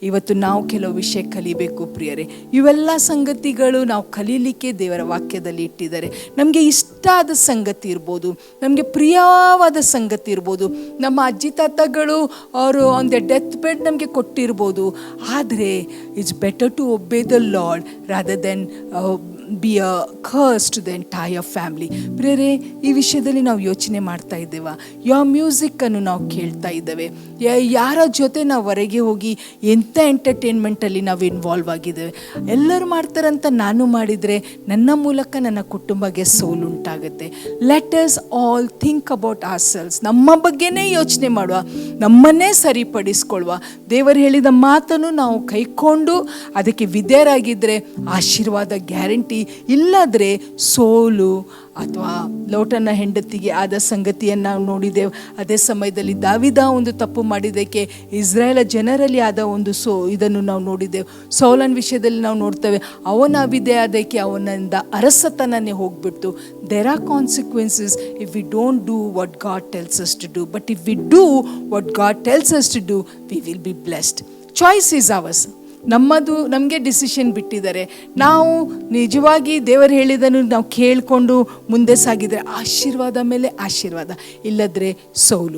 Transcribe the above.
ಇವತ್ತು ನಾವು ಕೆಲವು ವಿಷಯ ಕಲಿಬೇಕು ಪ್ರಿಯರೇ. ಇವೆಲ್ಲ ಸಂಗತಿಗಳು ನಾವು ಕಲೀಲಿಕ್ಕೆ ದೇವರ ವಾಕ್ಯದಲ್ಲಿ ಇಟ್ಟಿದ್ದಾರೆ. ನಮಗೆ ಇಷ್ಟ ಆದ ಸಂಗತಿ ಇರ್ಬೋದು, ನಮಗೆ ಪ್ರಿಯವಾದ ಸಂಗತಿ ಇರ್ಬೋದು, ನಮ್ಮ ಅಜ್ಜಿ ತಾತಗಳು ಅವರು ಆನ್ ದ ಡೆತ್ ಬೆಡ್ ನಮಗೆ ಕೊಟ್ಟಿರ್ಬೋದು. ಆದರೆ it's better to obey the Lord rather than be a curse to the entire family. ಪ್ರಿಯರೇ, ಈ ವಿಷಯದಲ್ಲಿ ನಾವು ಯೋಚನೆ ಮಾಡ್ತಾ ಇದ್ದೇವೆ. ಯಾವ ಮ್ಯೂಸಿಕ್ಕನ್ನು ನಾವು ಕೇಳ್ತಾ ಇದ್ದೇವೆ, ಯಾರ ಜೊತೆ ನಾವು ಹೊರಗೆ ಹೋಗಿ ಎಂಥ ಎಂಟರ್ಟೈನ್ಮೆಂಟಲ್ಲಿ ನಾವು ಇನ್ವಾಲ್ವ್ ಆಗಿದ್ದೇವೆ. ಎಲ್ಲರೂ ಮಾಡ್ತಾರಂತ ನಾನು ಮಾಡಿದರೆ ನನ್ನ ಮೂಲಕ ನನ್ನ ಕುಟುಂಬಕ್ಕೆ ಸೋಲುಂಟಾಗುತ್ತೆ. Let us all think about ourselves. ನಮ್ಮ ಬಗ್ಗೆನೇ ಯೋಚನೆ ಮಾಡುವ, ನಮ್ಮನ್ನೇ ಸರಿಪಡಿಸ್ಕೊಳ್ಳುವ. ದೇವರು ಹೇಳಿದ ಮಾತನ್ನು ನಾವು ಕೈಕೊಂಡು ಅದಕ್ಕೆ ವಿಧೇಯರಾಗಿದ್ದರೆ ಆಶೀರ್ವಾದ ಗ್ಯಾರಂಟಿ. ಇಲ್ಲದ್ರೆ ಸೋಲು ಅಥವಾ ಲೋಟನ ಹೆಂಡತಿಗೆ ಆದ ಸಂಗತಿಯನ್ನು ನಾವು ನೋಡಿದೆವು. ಅದೇ ಸಮಯದಲ್ಲಿ ದಾವೀದ ಒಂದು ತಪ್ಪು ಮಾಡಿದ್ದಕ್ಕೆ ಇಸ್ರಾಯೇಲ್ ಜನರಲ್ಲಿ ಆದ ಒಂದು ಇದನ್ನು ನಾವು ನೋಡಿದೆವು. ಸೌಲನ ವಿಷಯದಲ್ಲಿ ನಾವು ನೋಡ್ತೇವೆ, ಅವನ ಅವಿಧೇಯತೆಗೆ ಅವನಿಂದ ಅರಸತನನೇ ಹೋಗ್ಬಿಡ್ತು. There are consequences if we don't do what God tells us to do. But if we do what God tells us to do, we will be blessed. Choice is ours. ನಮಗೆ ಡಿಸಿಷನ್ ಬಿಟ್ಟಿದ್ದಾರೆ. ನಾವು ನಿಜವಾಗಿ ದೇವರು ಹೇಳಿದನ್ನು ನಾವು ಕೇಳಿಕೊಂಡು ಮುಂದೆ ಸಾಗಿದರೆ ಆಶೀರ್ವಾದ ಮೇಲೆ ಆಶೀರ್ವಾದ, ಇಲ್ಲದ್ರೆ ಸೋಲು.